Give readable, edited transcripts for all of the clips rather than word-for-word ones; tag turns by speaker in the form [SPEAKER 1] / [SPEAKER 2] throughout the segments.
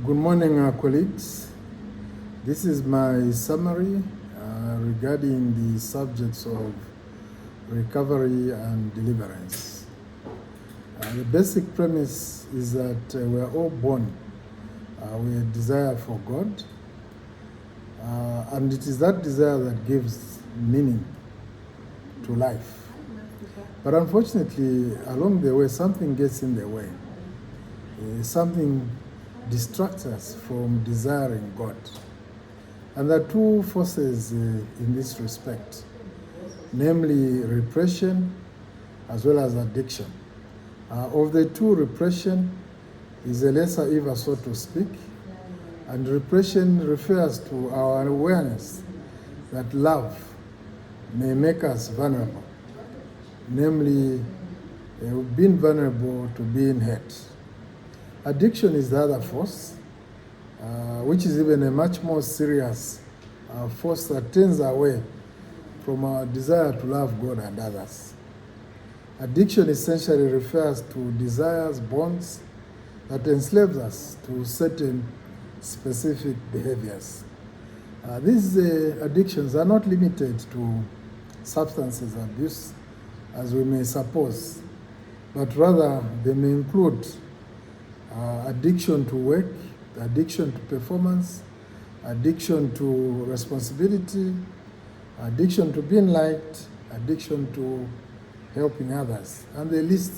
[SPEAKER 1] Good morning, colleagues. This is my summary regarding the subjects of recovery and deliverance. The basic premise is that we are all born with a desire for God, and it is that desire that gives meaning to life. But unfortunately, along the way, something gets in the way. Something distracts us from desiring God. And there are two forces in this respect, namely repression as well as addiction. Of the two, repression is a lesser evil, so to speak, and repression refers to our awareness that love may make us vulnerable, namely being vulnerable to being hurt. Addiction is the other force, which is even a much more serious force that turns away from our desire to love God and others. Addiction essentially refers to desires, bonds that enslave us to certain specific behaviors. These addictions are not limited to substances abuse, as we may suppose, but rather they may include addiction to work, addiction to performance, addiction to responsibility, addiction to being liked, addiction to helping others, and the list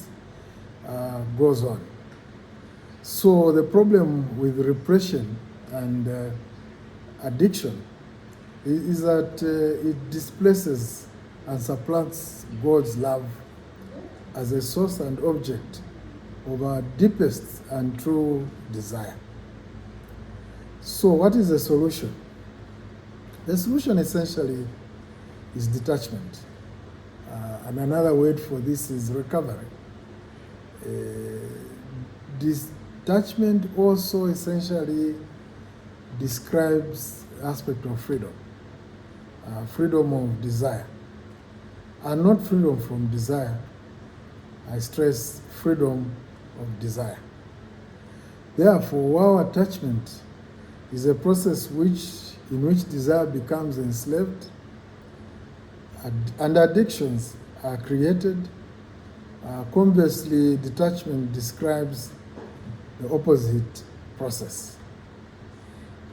[SPEAKER 1] goes on. So the problem with repression and addiction is that it displaces and supplants God's love as a source and object of our deepest and true desire. So what is the solution? The solution essentially is detachment. And another word for this is recovery. Detachment also essentially describes aspect of freedom. Freedom of desire. And not freedom from desire. I stress freedom of desire. Therefore, while attachment is a process in which desire becomes enslaved and addictions are created, conversely, detachment describes the opposite process.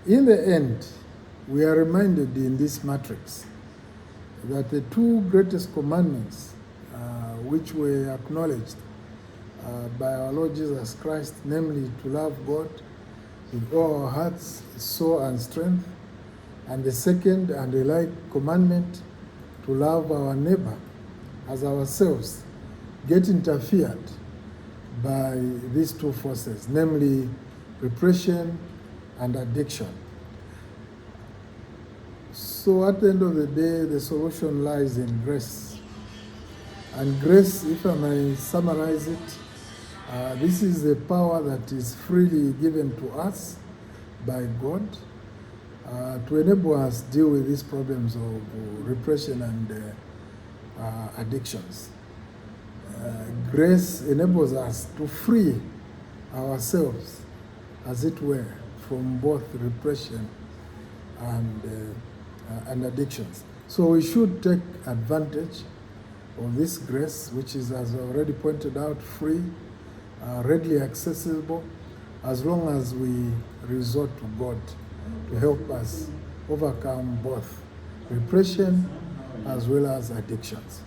[SPEAKER 1] In the end, we are reminded in this matrix that the two greatest commandments which were acknowledged by our Lord Jesus Christ, namely to love God with all our hearts, soul, and strength, and the second and the like commandment to love our neighbor as ourselves, get interfered by these two forces, namely repression and addiction. So at the end of the day, the solution lies in grace. And grace, if I may summarize it, this is the power that is freely given to us by God to enable us deal with these problems of repression and addictions. Grace enables us to free ourselves, as it were, from both repression and addictions. So we should take advantage of this grace, which is, as I already pointed out, free, readily accessible, as long as we resort to God to help us overcome both repression as well as addictions.